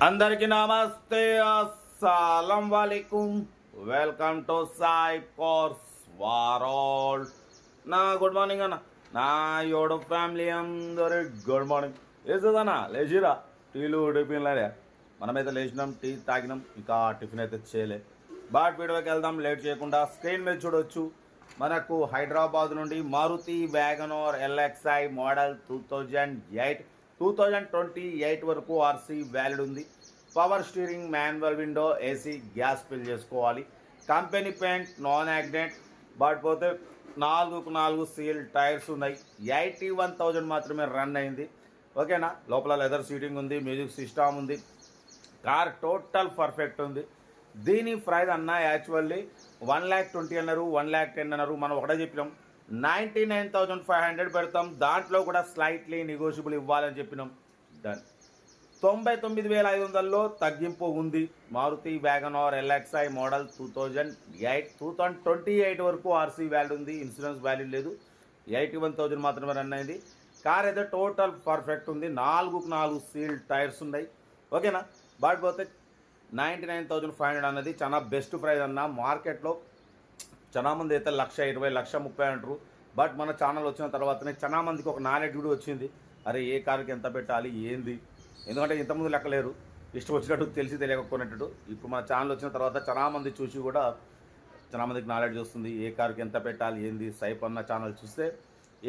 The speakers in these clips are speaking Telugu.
అందరికీ నమస్తే, అస్సలం వాలేకుమ్. Welcome to Sai Cars World. నా గుడ్ మార్నింగ్ అన్న, నా యోడు ఫ్యామిలీ అందరి గుడ్ మార్నింగ్. వేస్తుందన్నా లేచిరా, టీలు టిఫిన్లే. మనమైతే లేచినాం, టీ తాగినాం, ఇంకా టిఫిన్ అయితే చేయలే. బాట్ వీడియోకి వెళ్దాం లేట్ చేయకుండా. స్క్రీన్ మీద చూడవచ్చు, మనకు హైదరాబాద్ నుండి మారుతి వ్యాగనోర్ ఎల్ఎక్స్ఐ మోడల్ 2028 వరకు ఆర్సీ వ్యాలిడ్ ఉంది. Power steering, manual window, AC, gas fill చేసుకోవాలి. Company paint, non accident. But పోతే 4x4 సీల్ టైర్స్ ఉన్నాయి. 81,000 మాత్రమే రన్ అయింది. ఓకేనా, లోపల లెదర్ సీటింగ్ ఉంది, మ్యూజిక్ సిస్టమ్ ఉంది. కార్ టోటల్ పర్ఫెక్ట్ ఉంది. దీని ప్రైస్ అన్న యాక్చువల్లీ 1,20,000 అన్నారు, 1,10,000 అన్నారు. మనం ఒకటే చెప్పినాం 99,500 పెడతాం. దాంట్లో కూడా స్లైట్లీ నెగోషియబుల్ ఇవ్వాలని చెప్పినాం. డన్. 99,500లో తగ్గింపు ఉంది. మారుతి వ్యాగనోర్ ఎల్ఎక్స్ఐ మోడల్ 2028 వరకు ఆర్సీ వ్యాలిడ్ ఉంది. ఇన్సూరెన్స్ వ్యాలిడ్ లేదు. 81,000 మాత్రమే రన్ అయింది. కార్ అయితే టోటల్ పర్ఫెక్ట్ ఉంది. 4x4 సీల్ టైర్స్ ఉన్నాయి. ఓకేనా, బట్ పోతే 99,500 అన్నది చాలా బెస్ట్ ప్రైస్ అన్న. మార్కెట్లో చాలామంది అయితే 1,20,000, 1,30,000 అంటారు. బట్ మన ఛానల్ వచ్చిన తర్వాతనే చాలామందికి ఒక నాలెడ్జ్ కూడా వచ్చింది. అరే ఏ కారుకి ఎంత పెట్టాలి ఏంది, ఎందుకంటే ఇంతకుముందు లెక్కలేరు, ఇష్టం వచ్చినట్టు తెలిసి తెలియకపోయినట్టు. ఇప్పుడు మన ఛానల్ వచ్చిన తర్వాత చాలామంది చూసి కూడా చాలామందికి నాలెడ్జ్ వస్తుంది. ఏ కారుకి ఎంత పెట్టాలి ఏంది. సైప్ అన్న ఛానల్ చూస్తే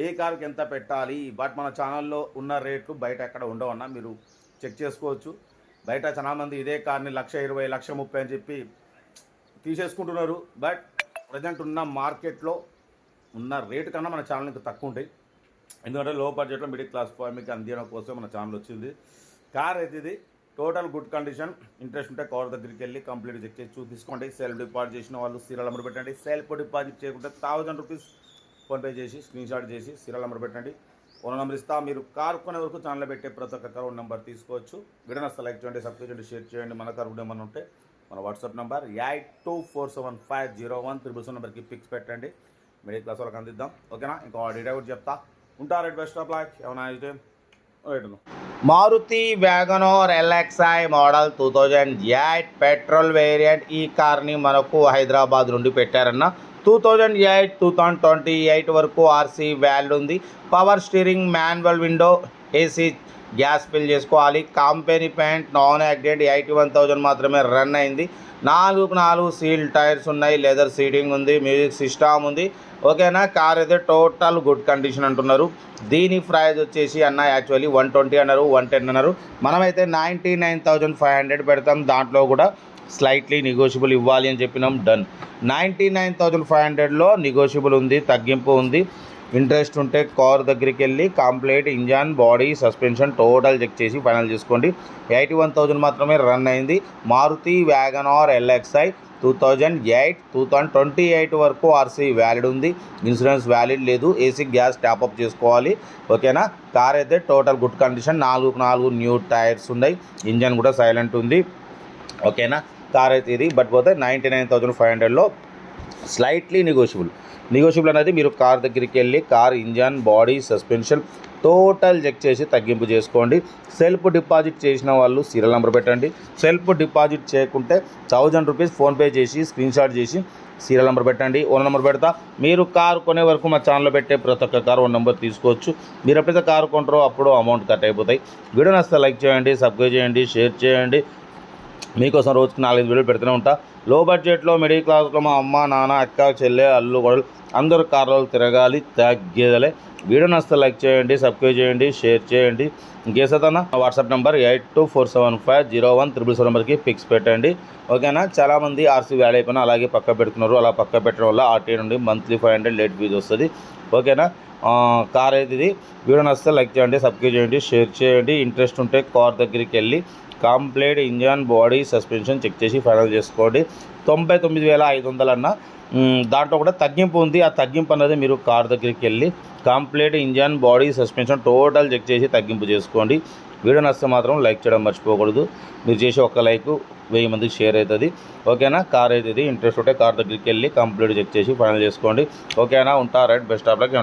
ఏ కారుకి ఎంత పెట్టాలి. బట్ మన ఛానల్లో ఉన్న రేట్లు బయట ఎక్కడ ఉండవన్నా, మీరు చెక్ చేసుకోవచ్చు. బయట చాలామంది ఇదే కార్ని 1,20,000, 1,30,000 అని చెప్పి తీసేసుకుంటున్నారు. బట్ ప్రజెంట్ ఉన్న మార్కెట్లో ఉన్న రేటు కన్నా మన ఛానల్ ఇంకా తక్కువ ఉంటాయి. ఎందుకంటే లో బడ్జెట్లో మిడిల్ క్లాస్ ఫ్యామిలీకి అందించడం కోసం మన ఛానల్ వచ్చింది. కార్ అయితే ఇది టోటల్ గుడ్ కండిషన్. ఇంట్రెస్ట్ ఉంటే కార్ దగ్గరికి వెళ్ళి కంప్లీట్ చెక్ చేసి తీసుకోండి. సెల్ఫ్ డిపాజిట్ చేసిన వాళ్ళు సీరియల్ నెంబర్ పెట్టండి. సెల్ఫ్ డిపాజిట్ చేయకుంటే 1,000 రూపీస్ ఫోన్పే చేసి స్క్రీన్ షాట్ చేసి సీరియల్ నెంబర్ పెట్టండి. ఓన్ నెంబర్ ఇస్తా. మీరు కార్ కొనే వరకు ఛానల్లో పెట్టే ప్రతి ఒక్క కార్ నెంబర్ తీసుకోవచ్చు. వీడియో నచ్చితే లైక్ చేయండి, సబ్స్క్రైబ్ చేయండి, షేర్ చేయండి. మన కార్ ఏమన్నా ఉంటే మన వాట్సాప్ నెంబర్ 82475013 నెంబర్కి పిక్స్ పెట్టండి. మిడిల్ క్లాస్ వాళ్ళకి అందిద్దాం. ఓకేనా, ఇంకా డీటెయిల్ కూడా చెప్తా ఉంటారు. Best of luck. ఏమైనా అయితే Maruti WagonR LXI model 2008 petrol variant. ఈ కార్ని మనకు హైదరాబాద్ నుండి పెట్టారన్న. 2028 వరకు ఆర్సీ వ్యాలిడ్ ఉంది. Power steering, manual window, AC, gas fill చేసుకోవాలి. Company paint, non accident. 81,000 మాత్రమే రన్ అయింది. 4x4 సీల్ టైర్స్ ఉన్నాయి. లెదర్ సీటింగ్ ఉంది, మ్యూజిక్ సిస్టమ్ ఉంది. ఓకేనా, కార్ అయితే టోటల్ గుడ్ కండిషన్ అంటున్నారు. దీని ప్రైస్ వచ్చేసి అన్న యాక్చువల్లీ 120 అన్నారు, 110 అన్నారు. మనమైతే 99,500 పెడతాం. దాంట్లో కూడా స్లైట్లీ నెగోషియబుల్ ఇవ్వాలి అని చెప్పినాం. డన్. 99,500లో నెగోషియబుల్ ఉంది, తగ్గింపు ఉంది. ఇంట్రెస్ట్ ఉంటే కార్ దగ్గరికి వెళ్ళి complete engine, body, suspension total check చేసి ఫైనల్ చేసుకోండి. 81,000 మాత్రమే రన్ అయింది. మారుతి వ్యాగనార్ ఎల్ఎక్స్ఐ 2028 వరకు ఆర్సీ వ్యాలిడ్ ఉంది. ఇన్సూరెన్స్ వ్యాలిడ్ లేదు. ఏసీ, గ్యాస్ టాప్అప్ చేసుకోవాలి. ఓకేనా, కార్ అయితే total good condition. 4x4 new tyres ఉన్నాయి. ఇంజన్ కూడా సైలెంట్ ఉంది. ఓకేనా, కార్ అయితే ఇది. బట్ పోతే 99,500లో స్లైట్లీ నెగోషియబుల్ అనేది మీరు కార్ దగ్గరికి వెళ్ళి car engine, body, suspension total check చేసి తగ్గింపు చేసుకోండి. సెల్ఫ్ డిపాజిట్ చేసిన వాళ్ళు సీరియల్ నెంబర్ పెట్టండి. సెల్ఫ్ డిపాజిట్ చేయకుంటే 1,000 రూపీస్ ఫోన్పే చేసి స్క్రీన్ షాట్ చేసి సీరియల్ నెంబర్ పెట్టండి. ఓన్ నెంబర్ పెడతా. మీరు కారు కొనే వరకు మా ఛానల్లో పెట్టే ప్రతి ఒక్క కారు ఓన్ నెంబర్ తీసుకోవచ్చు. మీరు ఎప్పుడైతే కారు కొంటారో అప్పుడు అమౌంట్ కట్ అయిపోతాయి. వీడియో నచ్చితే లైక్ చేయండి, సబ్స్క్రైబ్ చేయండి, షేర్ చేయండి. మీకోసం రోజుకి 4-5 వీడియోలు పెడుతూనే ఉంటా. లో బడ్జెట్లో, మిడిల్ క్లాస్లో మా అమ్మ, నాన్న, అక్క, చెల్లె, అల్లు, గొడవలు అందరూ కార్లో తిరగాలి, తగ్గేదలే. వీడియో నచ్చితే లైక్ చేయండి, సబ్స్క్రైబ్ చేయండి, షేర్ చేయండి. ఇంకేసన్నా వాట్సాప్ నెంబర్ 82475013 నెంబర్కి పిక్స్ పెట్టండి. ఓకేనా, చాలామంది ఆర్సీ వ్యాడ్ అయిపోయినా అలాగే పక్క పెడుతున్నారు. అలా పక్క పెట్టడం వల్ల ఆర్టీ నుండి మంత్లీ 500 లేట్ ఫీజు వస్తుంది. ఓకేనా, కార్ అయితే ఇది. వీడియో నచ్చితే లైక్ చేయండి, సబ్స్క్రైబ్ చేయండి, షేర్ చేయండి. ఇంట్రెస్ట్ ఉంటే కార్ దగ్గరికి వెళ్ళి complete engine, body, suspension check చేసి ఫైనల్ చేసుకోండి. 99,500 అన్న. దాంట్లో కూడా తగ్గింపు ఉంది. ఆ తగ్గింపు అనేది మీరు కార్ దగ్గరికి వెళ్ళి complete engine, body, suspension total check చేసి తగ్గింపు చేసుకోండి. వీడియో నచ్చితే మాత్రం లైక్ చేయడం మర్చిపోకూడదు. మీరు చేసే ఒక్క లైక్ 1000 మందికి షేర్ అవుతుంది. ఓకేనా, కార్ అయితే ఇది. ఇంట్రెస్ట్ ఉంటే కార్ దగ్గరికి వెళ్ళి కంప్లీట్ చెక్ చేసి ఫైనల్ చేసుకోండి. ఓకేనా, ఉంటా. Right, best of luck.